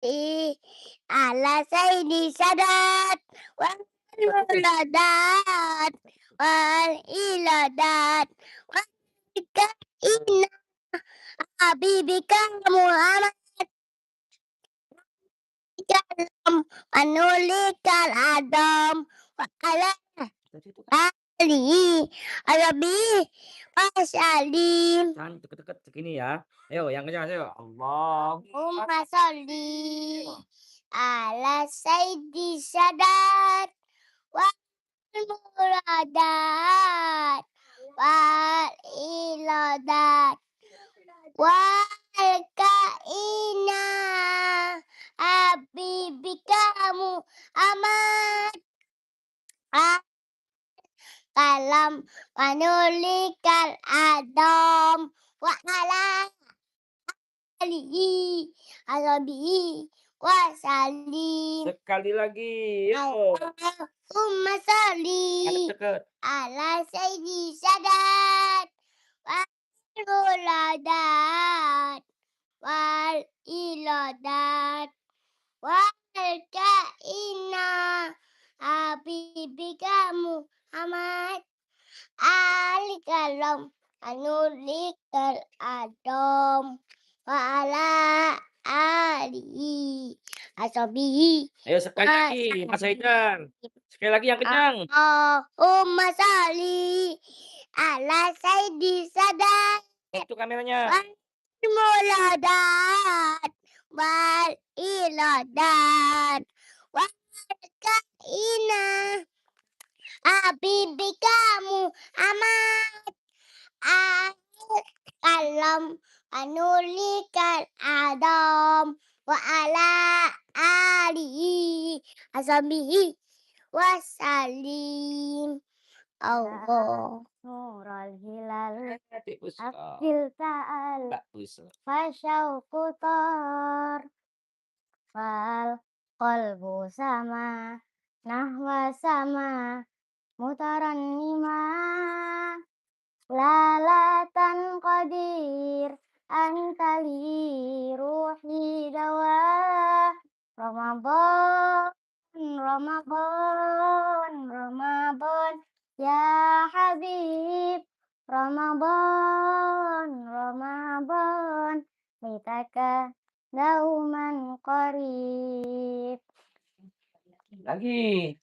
ala sayyidi sadat wal muladat wal iladat wa inna habibika Muhammad kalam anulikal adam wa ala alihi arabi wasalim. Jangan deket-deket segini ya. Ayo yang kencang ayo. Allah. Allahumma sholli ala sayyidi sadat wal muradat wal iladat wal kaina habibika Muhammad kalam manulikal adam wa ala alihi ashabihi wasalim. Sekali lagi. Yo. Allahumma sholli Deket-deket. ala sayyidi sadat wal muladat wal iladat wal kaina habibika Muhammad alikalam anulikal adam wa ala alihi ashabihi Ayo sekali lagi Mas Haidan. Sekali lagi yang kencang. Allahumma sholli ala sayyidi sadat Itu kameranya. wal muladat wal iladat wal kaina habibika Muhammad kalam anulikal adam wa ala alihi ashabihi wasalim. Allah nurul hilal Adik Puspa. akil ta'al Mbak Puspa. fasyauqu tar fal qalbu sama nahwa sama mutarannima lalatan qadir antali ruhi dawa Ramadan Ramadan Ramadan ya Habib Ramadan Ramadan mitaka dauman qarib. Lagi.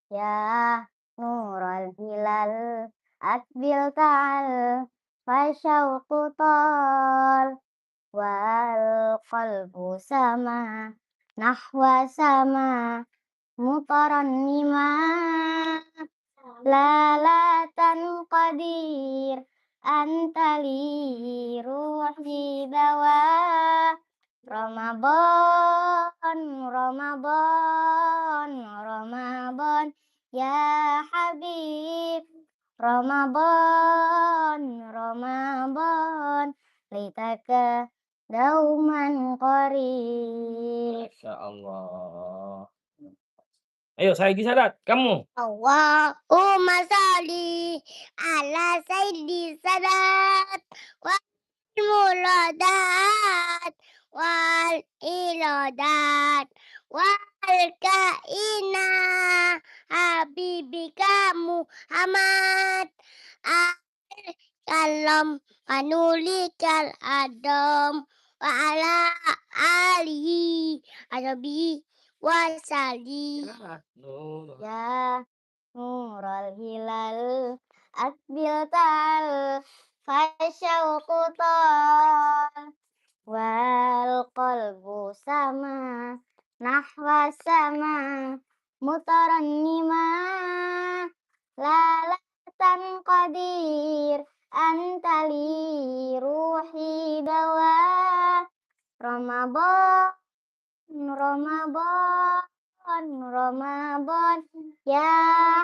Ya nurul hilal akbil ta'al fasyauqu tal wal qalbu sama nahwa sama mutarannima lalatan qadir antali ruhi dawa Ramadan Ramadan Ramadan ya Habib Ramadan Ramadan litaka dauman qarib. Masya Allah. Ayo Saidi Sadat, kamu. Allahumma sholli ala sayyidi sadat wal muladat wal iladat wal kaina habibika Muhammad kalam anulikal adam wa ala alihi ashabihi wasalim. Nur. Ya nurul hilal akbil tal fasyauqu tal wal qalbu sama nahwa sama mutarannima lalatan qadir antali ruhi dawa Ramadan Ramadan Ramadan ya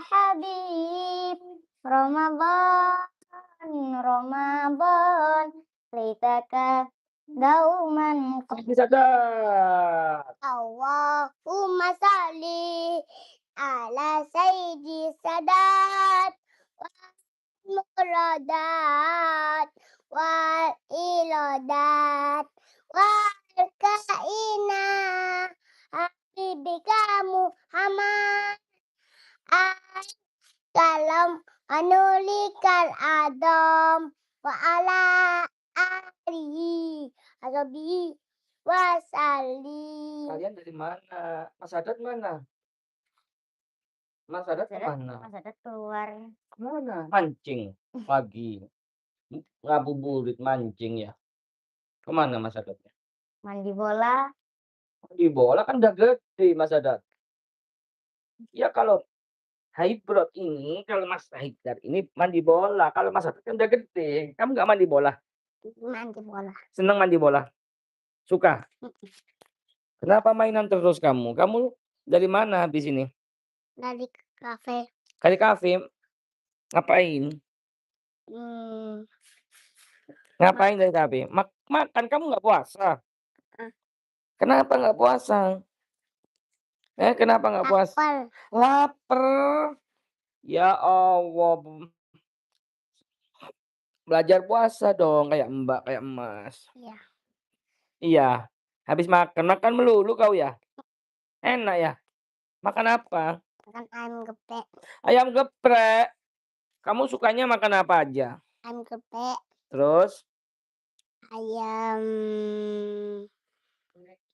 Habib Ramadan Ramadan litaka dauman Saidi Sadat. Allahumma sholli ala sayyidi sadat wal muradat wal iladat wal Al-Kaina Habibika Muhammad Kalam anulikal adam wa ala alihi ashabihi wasallim. Kalian dari mana? Mas Haddad mana? Mas Haddad kemana? Mas Haddad keluar Kemana? Mancing pagi. Ngabuburit mancing ya. Kemana Mas Haddadnya? mandi bola. Di bola kan udah gede Mas Haddad. Ya kalau Hybrid ini, kalau Mas Haidar ini mandi bola, kalau Mas Haddad kan udah gede. Kamu nggak mandi bola? Mandi bola. Seneng mandi bola? Suka? Kenapa mainan terus kamu? Kamu dari mana habis ini? Dari kafe. Kali kafe? Ngapain? Hmm, Ngapain dari kafe? Makan, kamu nggak puasa? Ah. Kenapa nggak puasa? Kenapa nggak puasa? lapar. Laper. Ya Allah, belajar puasa dong kayak Mbak, kayak Mas. Iya. Iya, habis makan melulu kau ya? Enak ya? Makan apa? Makan ayam geprek. Ayam geprek. Kamu sukanya makan apa aja? Ayam geprek. Terus? Ayam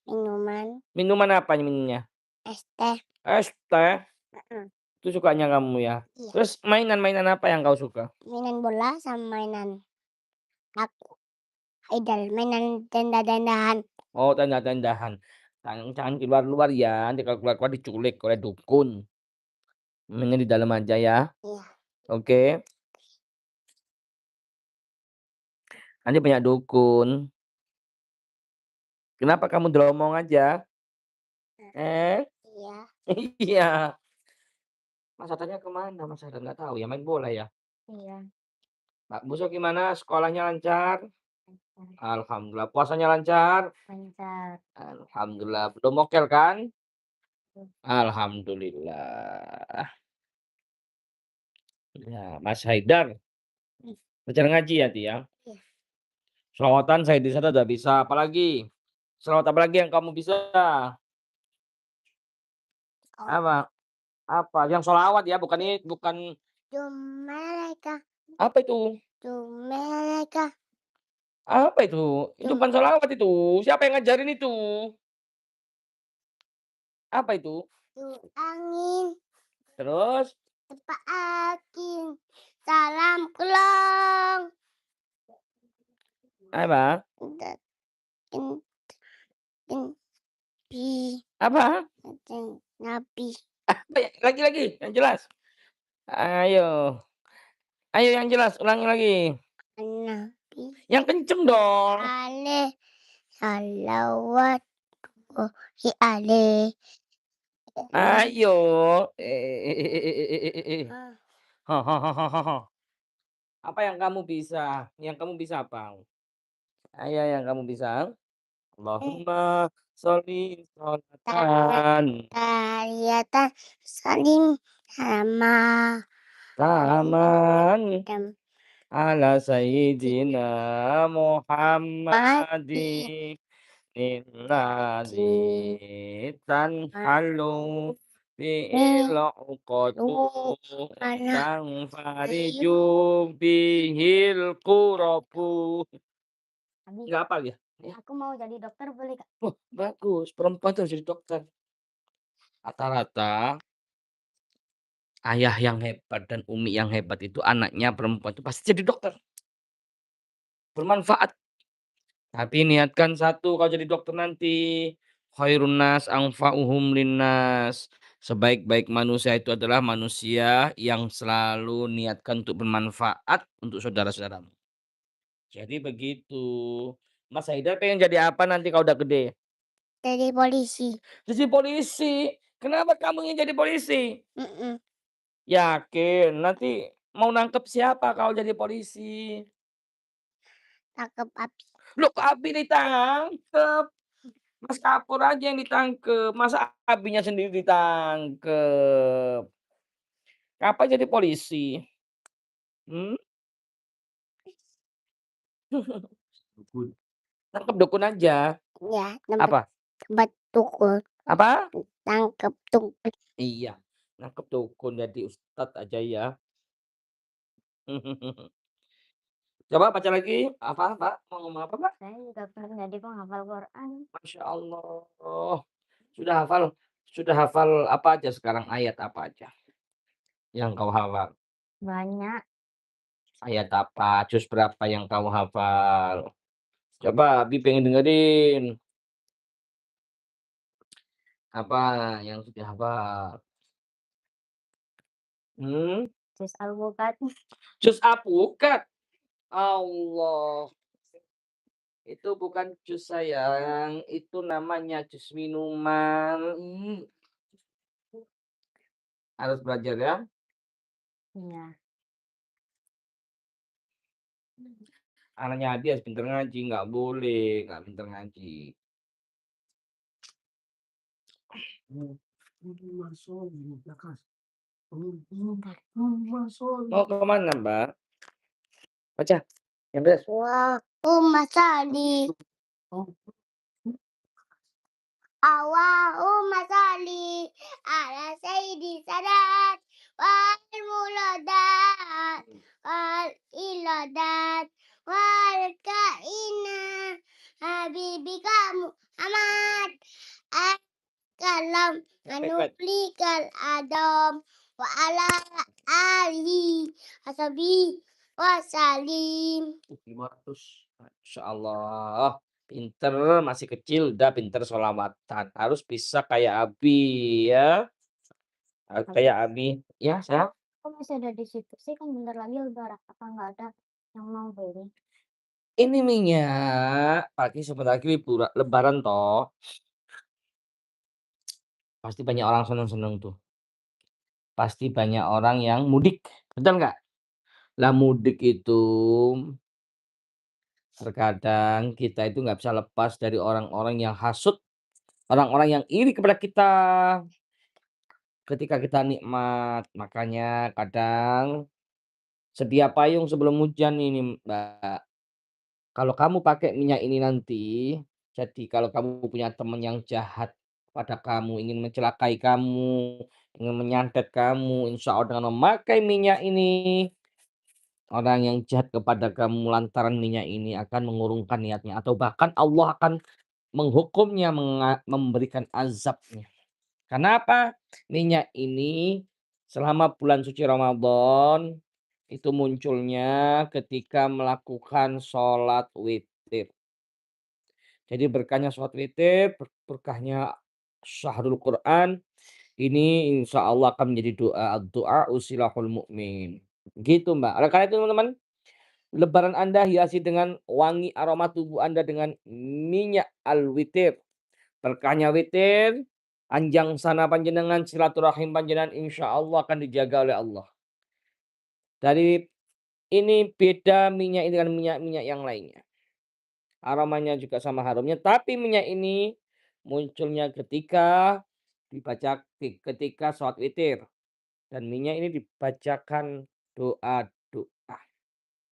minuman. Minuman apa minumnya? Es teh. Es teh? Heeh. Itu sukanya kamu ya? Iya. Terus mainan-mainan apa yang kau suka? Mainan bola sama mainan aku. Idol mainan tenda-tendahan. Oh, tenda-tendahan. Jangan keluar-luar ya, nanti kalau keluar-keluar diculik oleh dukun. Mainnya di dalam aja ya, Iya. oke? Nanti banyak dukun. Kenapa kamu delomong aja? Eh? Iya. Iya. Mas Haddadnya ke mana? Mas Haddad nggak tahu ya, main bola ya? Iya. Pak Busok gimana? Sekolahnya lancar? Alhamdulillah. Puasanya lancar? Lancar. Alhamdulillah. Belum mokel kan? Belum. Alhamdulillah. Ya, Mas Haidar, belajar ngaji ya, Ti, ya? Iya. Sholawatan saya di sana udah bisa, apalagi? Sholawat apa lagi yang kamu bisa? Apa? Apa? Yang sholawat ya, bukan Mereka. apa itu? Mereka. Apa itu? Itu bukan sholawat itu. Siapa yang ngajarin itu? Apa itu? Angin. Terus? Tepat angin. Salam kelong. Apa? Nabi. Apa? Nabi. Apa ya? Lagi, yang jelas. Ayo. Ayo yang jelas, ulangi lagi. Nabi. Yang kenceng dong. Aleh. Salawat. Aleh. Ayo. Apa yang kamu bisa? Yang kamu bisa apa? Ayo yang kamu bisa. Allahumma sholli sholatan Tahiyatan saling sama taman dan ala sayyidina Muhammadin alladzi tanhalu bihi uqatu tanfariju bihil kurabu. Abi, Nggak hafal ya? aku mau jadi dokter boleh Kak? Oh, bagus, perempuan tuh harus jadi dokter. Rata-rata ayah yang hebat dan umi yang hebat itu anaknya perempuan itu pasti jadi dokter. Bermanfaat. Tapi niatkan satu kalau jadi dokter nanti, khairun nas anfa'uhum linnas. Sebaik-baik manusia itu adalah manusia yang selalu niatkan untuk bermanfaat untuk saudara-saudaramu. Jadi begitu. Mas Haidar pengen jadi apa nanti kalau udah gede? Jadi polisi. Jadi polisi. Kenapa kamu ingin jadi polisi? Mm-mm. Yakin? Nanti mau nangkep siapa kalau jadi polisi? Tangkap api. Loh, kok Abi ditangkep? Mas Kapur aja yang ditangkep, masa Abinya sendiri ditangkep? Kapan jadi polisi? Hmm? Dukun. Tangkep dukun aja. Ya, tempat Apa? tempat tukul. Apa? Tangkep tukul. Iya, nangkep dukun jadi ustad aja ya. Coba baca lagi, apa, Pak? Mau ngomong apa, Pak? Saya juga pengen jadi penghafal Quran. Masya Allah. Sudah hafal sudah hafal apa aja sekarang? Ayat apa aja yang kau hafal? Banyak. Ayat apa? Juz berapa yang kau hafal? Coba Abi pengen dengerin. Apa yang sudah hafal? Hmm? Juz Al-Bukat. Juz Apukat. Allah. Itu bukan jus sayang, itu namanya jus minuman. Harus belajar ya. Iya. Anaknya Adi harus pinter ngaji, nggak boleh nggak pinter ngaji. Mau ke mana, Mbak? Baca, yang beres. Allahumma sholli Allahumma sholli ala sayyidi sadat wal muladat wal iladat wal kaina habibika Muhammad kalam manuplikal adam wa ala alihi wasabi wasalim. 500. Masya Allah. Pinter, masih kecil udah pinter sholawatan. Harus bisa kayak Abi ya. Harus kayak Abi. Ya, sayang. Kok masih ada di situ sih, kan bentar lagi lebaran, apa nggak ada yang mau beli? Ini minyak, pagi sebentar lagi lebaran toh. Pasti banyak orang seneng-seneng tuh. Pasti banyak orang yang mudik, betul nggak? Lah mudik itu terkadang kita itu nggak bisa lepas dari orang-orang yang hasut, orang-orang yang iri kepada kita ketika kita nikmat. Makanya kadang sedia payung sebelum hujan ini, Mbak. Kalau kamu pakai minyak ini nanti, jadi kalau kamu punya teman yang jahat pada kamu, ingin mencelakai kamu, ingin menyantet kamu, insya Allah dengan memakai minyak ini, orang yang jahat kepada kamu lantaran minyak ini akan mengurungkan niatnya atau bahkan Allah akan menghukumnya, memberikan azabnya. Kenapa? Minyak ini selama bulan suci Ramadan itu munculnya ketika melakukan sholat witir. Jadi berkahnya sholat witir, berkahnya syahrul Quran, ini insya Allah akan menjadi doa usilahul mukmin. Gitu Mbak. Oleh karena itu teman-teman, lebaran Anda hiasi dengan wangi aroma tubuh Anda dengan minyak al-witir. Berkahnya witir, anjang sana panjenengan, silaturahim panjenengan insya Allah akan dijaga oleh Allah. Dari ini beda minyak ini dengan minyak-minyak yang lainnya. Aromanya juga sama harumnya, tapi minyak ini munculnya ketika sholat witir. Dan minyak ini dibacakan doa-doa.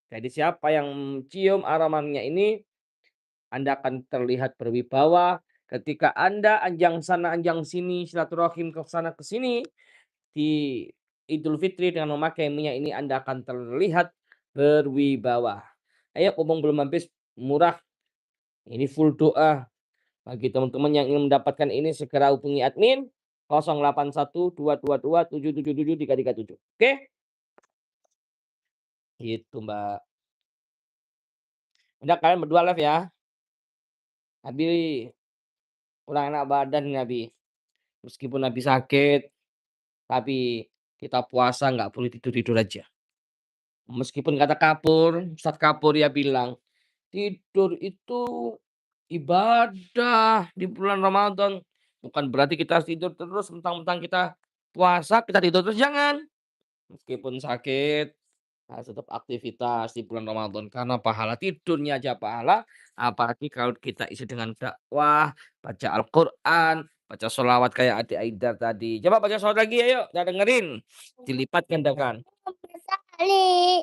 Jadi siapa yang cium aroma minyak ini, Anda akan terlihat berwibawa. Ketika Anda anjang sana anjang sini, silaturahim ke sana ke sini, di Idul Fitri dengan memakai minyak ini Anda akan terlihat berwibawa. Ayo mumpung belum habis, murah, ini full doa. Bagi teman-teman yang ingin mendapatkan ini segera hubungi admin 0812222777 Oke? Gitu, Mbak. Udah kalian berdua live ya. Abi kurang enak badan nih Abi. Meskipun Abi sakit, tapi kita puasa nggak boleh tidur-tidur aja. Meskipun kata Kapur, Ustadz Kapur ya bilang, tidur itu ibadah di bulan Ramadan. Bukan berarti kita harus tidur terus, mentang-mentang kita puasa, kita tidur terus, jangan. Meskipun sakit, harus tetap aktivitas di bulan Ramadan. Karena pahala tidurnya aja pahala, apalagi kalau kita isi dengan dakwah, baca Al-Quran, baca sholawat kayak adik Aidar tadi. Coba baca sholawat lagi ayo, udah dengerin. Dilipat gandakan. Sholli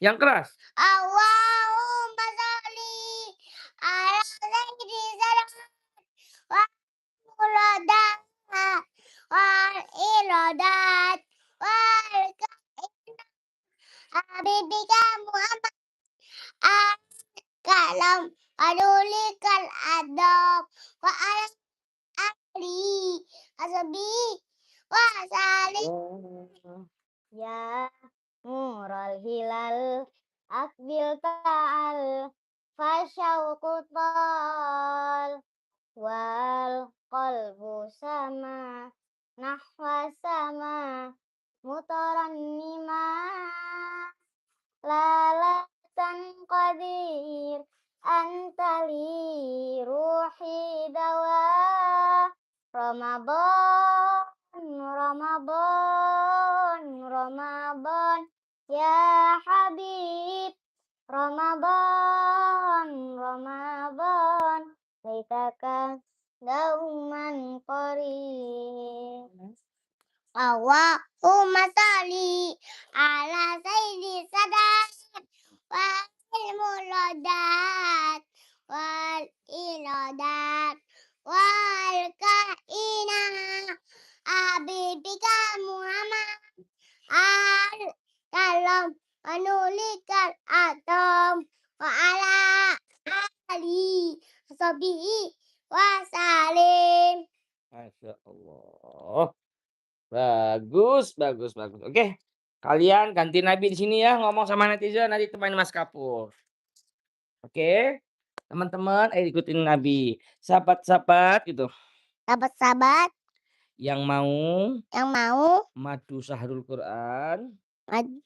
Yang keras. Allahumma sholli ala ghairi salam wa muradat wal iradat wal habibika Muhammad kalam adulikal adab wa ala ali asbi wa salim ya nural hilal akbil ta'al fasyauqu tal wal qalbu sama nahwa sama mutarannima lalatan qadir antali ruhi dawa Ramadan Ramadan Ramadan ya Habib Ramadan Ramadan laitaka dauman qarib Allahumma sholli ala sayyidi sadat wal muladat wal iradat wal kainah abibika Muhammad al kalam anulikal atom wa ala ali sabihi wa salim. Masya Allah. Bagus bagus bagus. Oke, kalian ganti Nabi di sini ya, ngomong sama netizen, nanti temanin Mas Kapur. Oke, teman-teman, ikutin Nabi. Sahabat-sahabat gitu, Sahabat-sahabat yang mau yang mau madu syahrul Quran, maju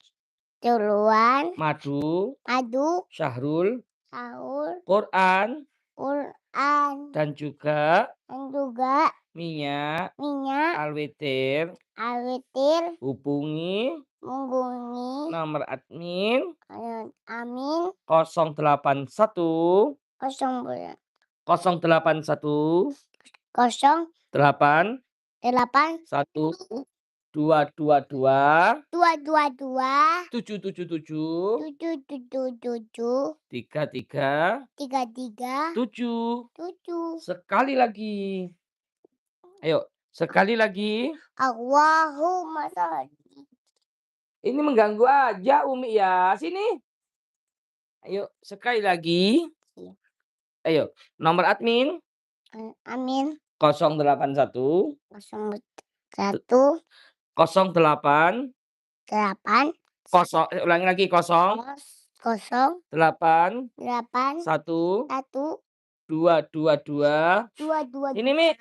duluan madu madu syahrul sahur Quran, Quran dan juga dan juga minyak minyak alwitir, awitir hubungi menghubungi nomor admin amin 081 kosong 081 kosong 8 delapan 1 222 222 777 777 33 33 7. 7 Sekali lagi. Ayo, sekali lagi. Allahumma sholli Ini mengganggu aja Umi ya. Sini. Ayo, sekali lagi. Iya. Ayo, nomor admin amin 081 kosong 1 08 8 ulangi lagi 0 kosong 8 8 1 1 222 2 2 ini Mi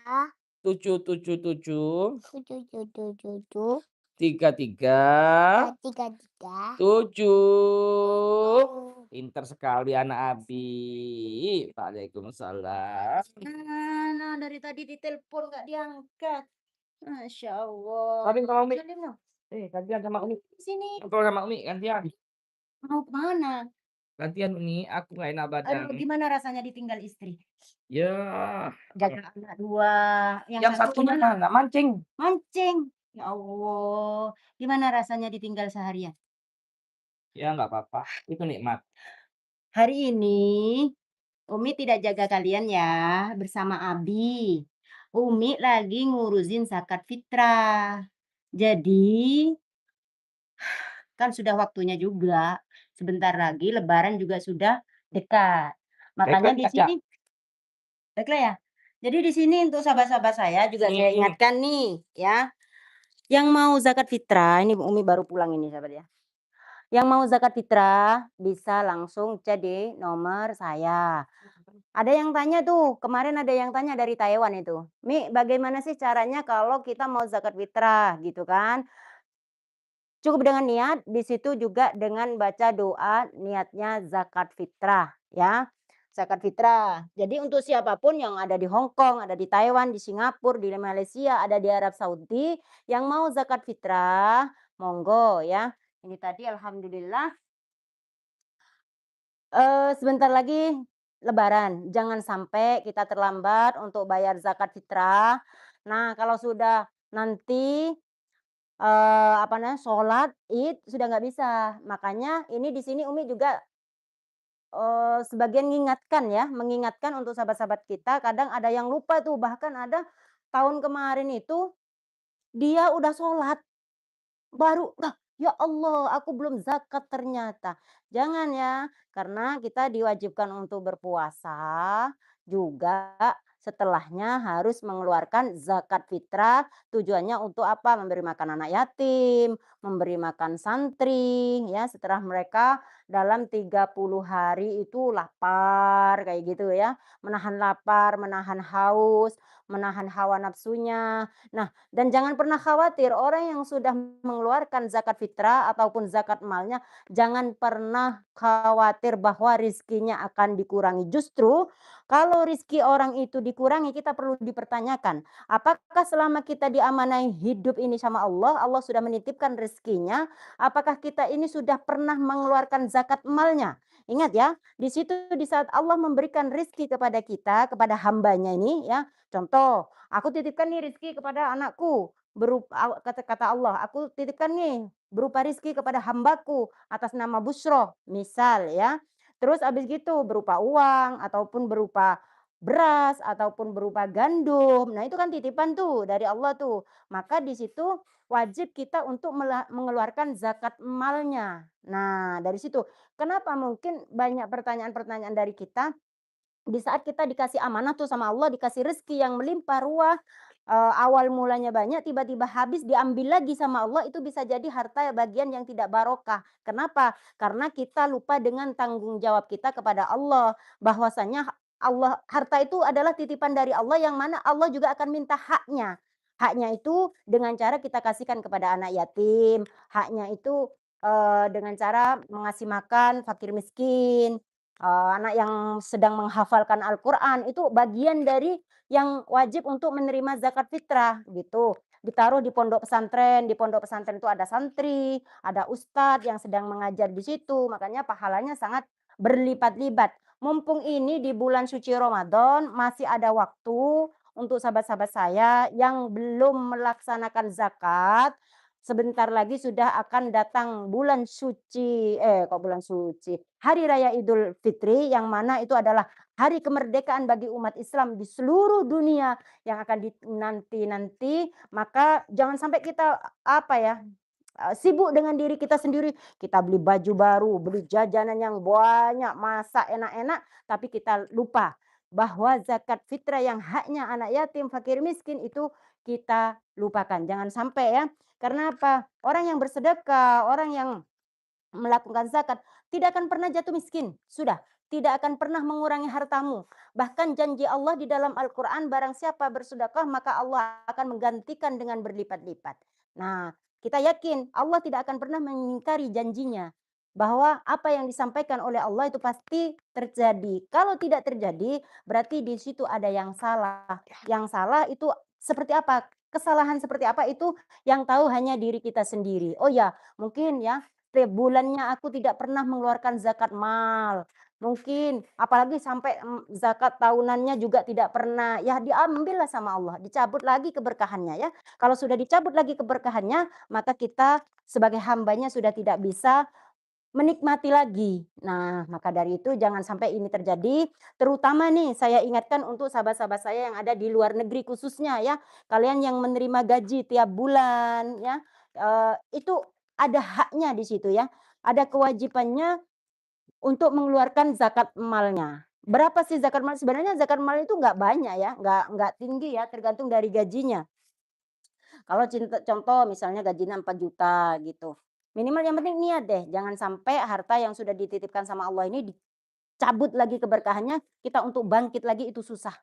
2 777 7 7 7 33 3 3 7. Pinter sekali anak Abi. Waalaikumsalam. Mana dari tadi ditelepon nggak diangkat. Masya Allah. Salim sama Umi. Salim dong. Gantian sama Umi. Sini. Ngobrol sama Umi, gantian. Mau kemana? Gantian Umi, aku nggak enak badan. Aduh, gimana rasanya ditinggal istri? Ya, Jaga anak dua. yang satu mana? Nggak mancing. Mancing. Ya Allah. Gimana rasanya ditinggal seharian? Ya nggak apa-apa, itu nikmat. Hari ini Umi tidak jaga kalian ya bersama Abi. Umi lagi ngurusin zakat fitrah. Jadi kan sudah waktunya juga. Sebentar lagi lebaran juga sudah dekat. Makanya di sini baiklah ya. Jadi di sini untuk sahabat-sahabat saya juga saya ingatkan nih ya. Yang mau zakat fitrah, ini Umi baru pulang ini sahabat ya. Yang mau zakat fitrah bisa langsung chat di nomor saya. Ada yang tanya tuh, kemarin ada yang tanya dari Taiwan itu. Mi, bagaimana sih caranya kalau kita mau zakat fitrah gitu kan? Cukup dengan niat, di situ juga dengan baca doa niatnya zakat fitrah ya. Zakat fitrah. Jadi untuk siapapun yang ada di Hong Kong, ada di Taiwan, di Singapura, di Malaysia, ada di Arab Saudi yang mau zakat fitrah, monggo ya. Ini tadi alhamdulillah sebentar lagi lebaran, jangan sampai kita terlambat untuk bayar zakat fitrah. Nah, kalau sudah nanti, apa namanya, sholat Id sudah nggak bisa. Makanya ini di sini Umi juga sebagian mengingatkan ya, mengingatkan untuk sahabat-sahabat kita, kadang ada yang lupa tuh, bahkan ada tahun kemarin itu dia udah sholat, baru, "Lah, ya Allah, aku belum zakat ternyata." Jangan ya, karena kita diwajibkan untuk berpuasa, juga setelahnya harus mengeluarkan zakat fitrah, tujuannya untuk apa? Memberi makan anak yatim, memberi makan santri, ya, setelah mereka dalam 30 hari itu lapar, kayak gitu ya, menahan lapar, menahan haus, menahan hawa nafsunya. Nah, dan jangan pernah khawatir orang yang sudah mengeluarkan zakat fitrah ataupun zakat malnya, jangan pernah khawatir bahwa rizkinya akan dikurangi. Justru kalau rizki orang itu dikurangi, kita perlu dipertanyakan, apakah selama kita diamanai hidup ini sama Allah, Allah sudah menitipkan rizkinya, apakah kita ini sudah pernah mengeluarkan zakat malnya? Ingat ya, di situ di saat Allah memberikan rizki kepada kita, kepada hambanya ini ya, contoh, aku titipkan nih rizki kepada anakku, kata Allah, "Aku titipkan nih berupa rizki kepada hambaku atas nama Busyroh," misal ya. Terus habis gitu berupa uang ataupun berupa beras ataupun berupa gandum. Nah, itu kan titipan tuh dari Allah tuh. Maka di situ wajib kita untuk mengeluarkan zakat malnya. Nah, dari situ. Kenapa mungkin banyak pertanyaan-pertanyaan dari kita di saat kita dikasih amanah tuh sama Allah, dikasih rezeki yang melimpah ruah, awal mulanya banyak, tiba-tiba habis, diambil lagi sama Allah, itu bisa jadi harta bagian yang tidak barokah. Kenapa? Karena kita lupa dengan tanggung jawab kita kepada Allah, bahwasanya Allah harta itu adalah titipan dari Allah yang mana Allah juga akan minta haknya. Haknya itu dengan cara kita kasihkan kepada anak yatim, haknya itu, dengan cara mengasih makan fakir miskin. Anak yang sedang menghafalkan Al-Quran, itu bagian dari yang wajib untuk menerima zakat fitrah, gitu. Ditaruh di pondok pesantren itu ada santri, ada ustadz yang sedang mengajar di situ, makanya pahalanya sangat berlipat-lipat. Mumpung ini di bulan suci Ramadan, masih ada waktu untuk sahabat-sahabat saya yang belum melaksanakan zakat, sebentar lagi sudah akan datang bulan suci kok bulan suci, Hari Raya Idul Fitri yang mana itu adalah hari kemerdekaan bagi umat Islam di seluruh dunia yang akan dinanti-nanti, maka jangan sampai kita, apa ya, sibuk dengan diri kita sendiri, kita beli baju baru, beli jajanan yang banyak, masak enak-enak, tapi kita lupa bahwa zakat fitrah yang haknya anak yatim, fakir miskin itu kita lupakan. Jangan sampai ya. Karena apa? Orang yang bersedekah, orang yang melakukan zakat, tidak akan pernah jatuh miskin, sudah. Tidak akan pernah mengurangi hartamu. Bahkan janji Allah di dalam Al-Quran, barang siapa bersedekah, maka Allah akan menggantikan dengan berlipat-lipat. Nah, kita yakin Allah tidak akan pernah mengingkari janjinya. Bahwa apa yang disampaikan oleh Allah itu pasti terjadi. Kalau tidak terjadi, berarti di situ ada yang salah. Yang salah itu seperti apa? Kesalahan seperti apa itu yang tahu hanya diri kita sendiri. Oh ya, mungkin ya, setiap bulannya aku tidak pernah mengeluarkan zakat mal. Mungkin apalagi sampai, zakat tahunannya juga tidak pernah, ya diambillah sama Allah, dicabut lagi keberkahannya ya. Kalau sudah dicabut lagi keberkahannya, maka kita sebagai hambanya sudah tidak bisa menikmati lagi. Nah, maka dari itu jangan sampai ini terjadi, terutama nih saya ingatkan untuk sahabat-sahabat saya yang ada di luar negeri khususnya ya, kalian yang menerima gaji tiap bulan ya, itu ada haknya di situ ya, ada kewajibannya untuk mengeluarkan zakat malnya. Berapa sih zakat mal? Sebenarnya zakat mal itu nggak banyak ya, nggak tinggi ya, tergantung dari gajinya. Kalau contoh misalnya gajinya 4 juta gitu. Minimal yang penting niat deh, jangan sampai harta yang sudah dititipkan sama Allah ini dicabut lagi keberkahannya, kita untuk bangkit lagi itu susah.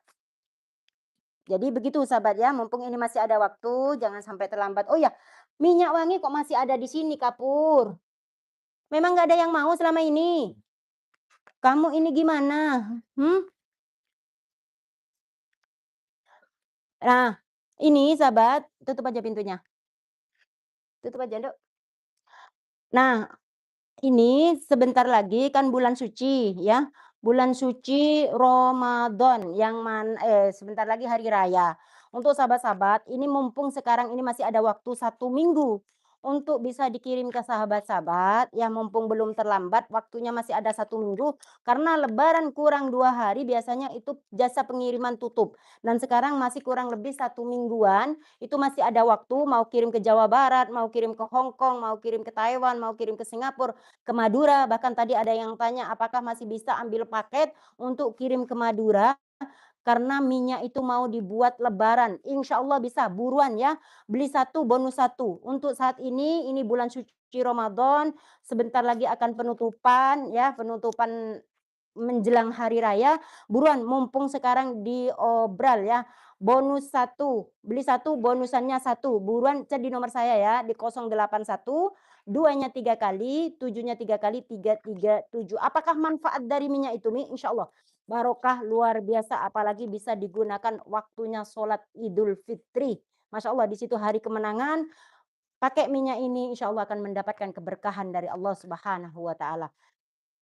Jadi begitu sahabat ya, mumpung ini masih ada waktu, jangan sampai terlambat. Oh ya, minyak wangi kok masih ada di sini Kapur? Memang nggak ada yang mau selama ini? Kamu ini gimana? Hmm? Nah, ini sahabat, tutup aja pintunya, tutup aja, Nduk. Nah, ini sebentar lagi kan bulan suci ya, bulan suci Ramadan sebentar lagi hari raya. Untuk sahabat-sahabat, ini mumpung sekarang ini masih ada waktu 1 minggu untuk bisa dikirim ke sahabat-sahabat, ya mumpung belum terlambat, waktunya masih ada 1 minggu, karena lebaran kurang 2 hari biasanya itu jasa pengiriman tutup. Dan sekarang masih kurang lebih 1 mingguan, itu masih ada waktu mau kirim ke Jawa Barat, mau kirim ke Hong Kong, mau kirim ke Taiwan, mau kirim ke Singapura, ke Madura, bahkan tadi ada yang tanya apakah masih bisa ambil paket untuk kirim ke Madura, karena minyak itu mau dibuat lebaran. Insya Allah bisa, buruan ya, beli satu bonus satu. Untuk saat ini bulan suci Ramadan, sebentar lagi akan penutupan ya, penutupan menjelang hari raya, buruan mumpung sekarang diobral ya. Bonus satu, beli satu bonusannya satu. Buruan cek di nomor saya ya, di 081 2-nya 3 kali, 7-nya 3 kali, 337. Apakah manfaat dari minyak itu Mi? Insya Allah barokah luar biasa, apalagi bisa digunakan waktunya sholat Idul Fitri. Masya Allah di situ hari kemenangan, pakai minyak ini insya Allah akan mendapatkan keberkahan dari Allah Subhanahu wa taala.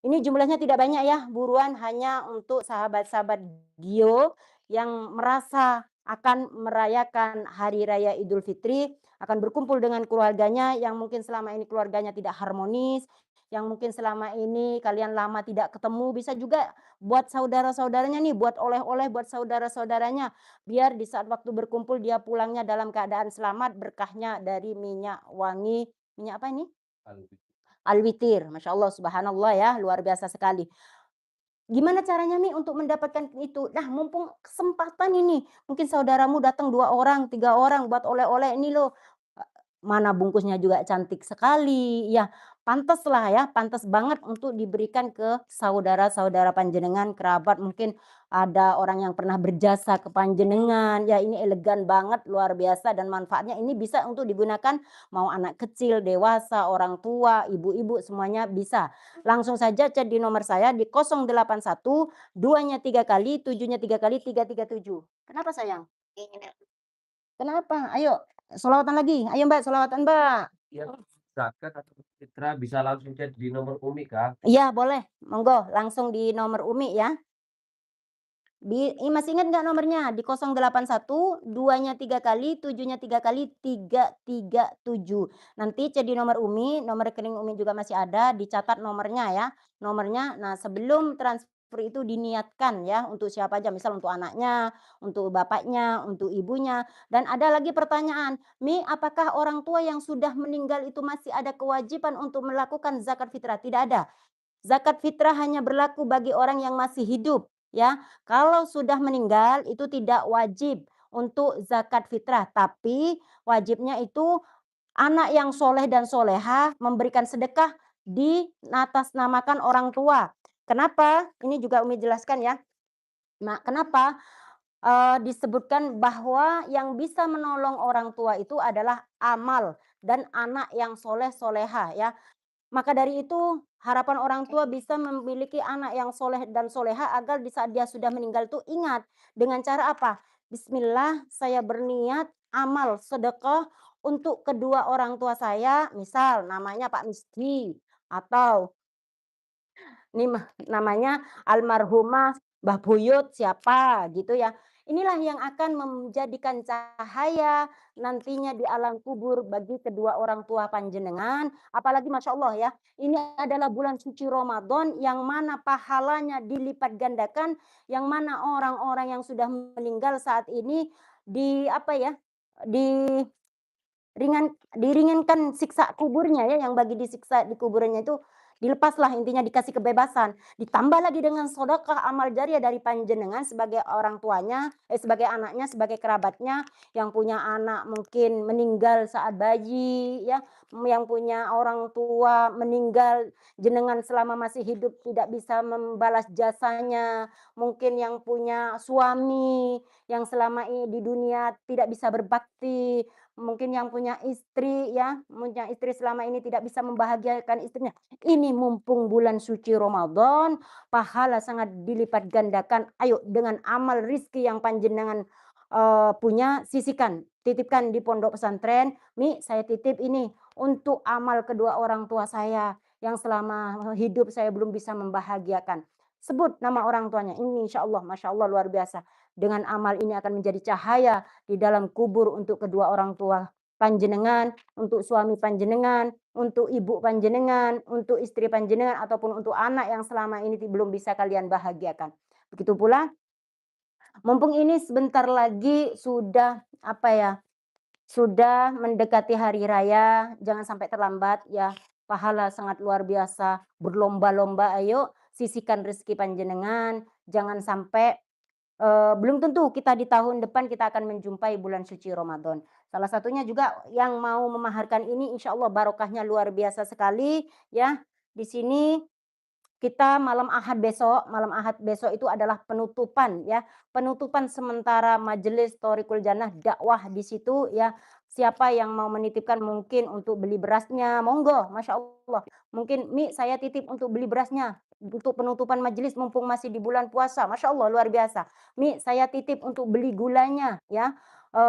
Ini jumlahnya tidak banyak ya, buruan hanya untuk sahabat-sahabat Gio yang merasa akan merayakan hari raya Idul Fitri, akan berkumpul dengan keluarganya yang mungkin selama ini keluarganya tidak harmonis, yang mungkin selama ini kalian lama tidak ketemu, bisa juga buat saudara-saudaranya nih, buat oleh-oleh buat saudara-saudaranya, biar di saat waktu berkumpul dia pulangnya dalam keadaan selamat, berkahnya dari minyak wangi, minyak apa ini? Al-witir, Masya Allah, subhanallah ya, luar biasa sekali. Gimana caranya Mi untuk mendapatkan itu? Nah mumpung kesempatan ini, mungkin saudaramu datang 2 orang, 3 orang buat oleh-oleh, ini loh, mana bungkusnya juga cantik sekali, ya pantaslah ya, pantas banget untuk diberikan ke saudara-saudara panjenengan, kerabat, mungkin ada orang yang pernah berjasa ke panjenengan, ya ini elegan banget, luar biasa dan manfaatnya ini bisa untuk digunakan mau anak kecil, dewasa, orang tua, ibu-ibu, semuanya bisa. Langsung saja chat di nomor saya di 081 2-nya 3 kali, 7-nya 3 kali, 337. Kenapa sayang? Kenapa? Ayo, sholawatan lagi. Ayo Mbak, sholawatan Mbak. Yang zakat atau fitrah bisa langsung chat di nomor Umi Kak? Iya boleh, monggo langsung di nomor Umi ya. Masih ingat nggak nomornya? Di 081 2-nya 3 kali, 7-nya 3 kali, 337. Nanti cek di nomor Umi, nomor rekening Umi juga masih ada, dicatat nomornya ya, nomornya. Nah sebelum transfer itu diniatkan ya, untuk siapa aja, misal untuk anaknya, untuk bapaknya, untuk ibunya. Dan ada lagi pertanyaan, "Mi, apakah orang tua yang sudah meninggal itu masih ada kewajiban untuk melakukan zakat fitrah?" Tidak ada. Zakat fitrah hanya berlaku bagi orang yang masih hidup, ya. Kalau sudah meninggal itu tidak wajib untuk zakat fitrah, tapi wajibnya itu anak yang soleh dan soleha memberikan sedekah dinatasnamakan orang tua. Kenapa? Ini juga Umi jelaskan ya. Nah, kenapa? Disebutkan bahwa yang bisa menolong orang tua itu adalah amal dan anak yang soleh soleha ya. Maka dari itu, harapan orang tua bisa memiliki anak yang soleh dan soleha agar di saat dia sudah meninggal itu ingat, dengan cara apa? Bismillah, saya berniat amal sedekah untuk kedua orang tua saya, misal namanya Pak Miski, atau ini namanya almarhumah Mbah Buyut siapa gitu ya. Inilah yang akan menjadikan cahaya nantinya di alam kubur bagi kedua orang tua panjenengan. Apalagi Masya Allah ya, ini adalah bulan suci Ramadan yang mana pahalanya dilipat gandakan, yang mana orang-orang yang sudah meninggal saat ini di apa ya, di diringankan siksa kuburnya ya, yang bagi disiksa di kuburannya itu dilepaslah, intinya dikasih kebebasan. Ditambah lagi dengan sedekah amal jariah dari panjenengan sebagai orang tuanya, sebagai anaknya, sebagai kerabatnya, yang punya anak mungkin meninggal saat bayi ya, yang punya orang tua meninggal, jenengan selama masih hidup tidak bisa membalas jasanya, mungkin yang punya suami yang selama ini di dunia tidak bisa berbakti, mungkin yang punya istri ya, punya istri selama ini tidak bisa membahagiakan istrinya. Ini mumpung bulan suci Ramadan, pahala sangat dilipat gandakan. Ayo dengan amal rizki yang panjenengan punya, sisihkan, titipkan di pondok pesantren. "Mi, saya titip ini untuk amal kedua orang tua saya yang selama hidup saya belum bisa membahagiakan." Sebut nama orang tuanya. Ini insya Allah, masya Allah luar biasa. Dengan amal ini akan menjadi cahaya di dalam kubur untuk kedua orang tua panjenengan, untuk suami panjenengan, untuk ibu panjenengan, untuk istri panjenengan, ataupun untuk anak yang selama ini belum bisa kalian bahagiakan. Begitu pula, mumpung ini sebentar lagi sudah, apa ya, sudah mendekati hari raya, jangan sampai terlambat ya, pahala sangat luar biasa, berlomba-lomba ayo sisihkan rezeki panjenengan, jangan sampai belum tentu kita di tahun depan kita akan menjumpai bulan suci Ramadan. Salah satunya juga yang mau memaharkan ini insya Allah barokahnya luar biasa sekali ya. Di sini kita malam Ahad besok itu adalah penutupan ya, penutupan sementara majelis Thoriqul Jannah dakwah di situ ya. Siapa yang mau menitipkan mungkin untuk beli berasnya, monggo, Masya Allah. Mungkin, "Mi, saya titip untuk beli berasnya, untuk penutupan majelis mumpung masih di bulan puasa." Masya Allah, luar biasa. "Mi, saya titip untuk beli gulanya ya,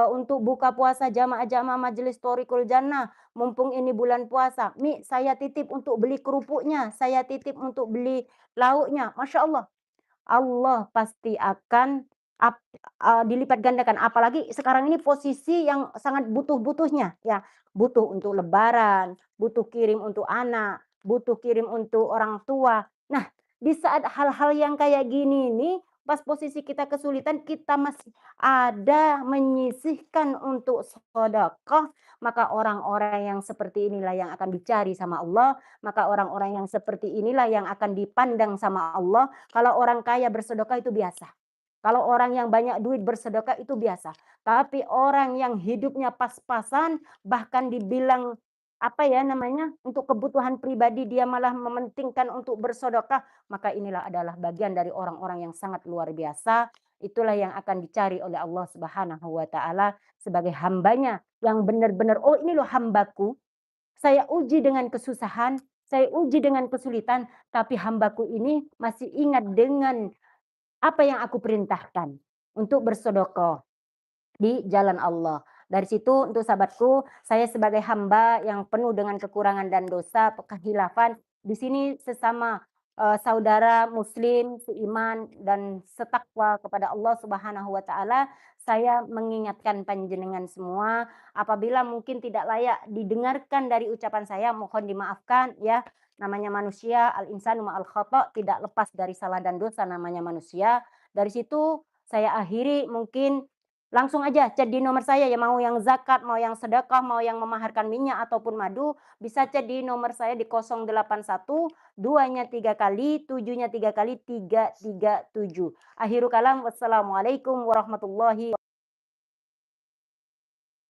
untuk buka puasa jamaah-jamaah majelis Thoriqul Jannah. Mumpung ini bulan puasa, "Mi, saya titip untuk beli kerupuknya, saya titip untuk beli lauknya." Masya Allah, Allah pasti akan dilipat gandakan. Apalagi sekarang ini posisi yang sangat butuh-butuhnya ya, butuh untuk lebaran, butuh kirim untuk anak, butuh kirim untuk orang tua. Nah, di saat hal-hal yang kayak gini nih, pas posisi kita kesulitan, kita masih ada menyisihkan untuk sedekah, maka orang-orang yang seperti inilah yang akan dicari sama Allah, maka orang-orang yang seperti inilah yang akan dipandang sama Allah. Kalau orang kaya bersedekah itu biasa. Kalau orang yang banyak duit bersedekah itu biasa. Tapi orang yang hidupnya pas-pasan, bahkan dibilang apa ya namanya, untuk kebutuhan pribadi dia malah mementingkan untuk bersedekah, maka inilah adalah bagian dari orang-orang yang sangat luar biasa. Itulah yang akan dicari oleh Allah Subhanahu wa taala sebagai hambanya yang benar-benar, "Oh, ini loh hambaku, saya uji dengan kesusahan, saya uji dengan kesulitan, tapi hambaku ini masih ingat dengan apa yang aku perintahkan untuk bersedekah di jalan Allah." Dari situ untuk sahabatku, saya sebagai hamba yang penuh dengan kekurangan dan dosa, kekhilafan, di sini sesama, saudara muslim, seiman dan setakwa kepada Allah Subhanahu wa taala, saya mengingatkan panjenengan semua, apabila mungkin tidak layak didengarkan dari ucapan saya, mohon dimaafkan ya. Namanya manusia, al-insanu ma'al khata', tidak lepas dari salah dan dosa namanya manusia. Dari situ saya akhiri, mungkin langsung aja chat di nomor saya ya, mau yang zakat, mau yang sedekah, mau yang memaharkan minyak ataupun madu, bisa chat di nomor saya di 081, 2-nya 3 kali, 7-nya 3 kali, 337. Akhirul kalam, wassalamualaikum warahmatullahi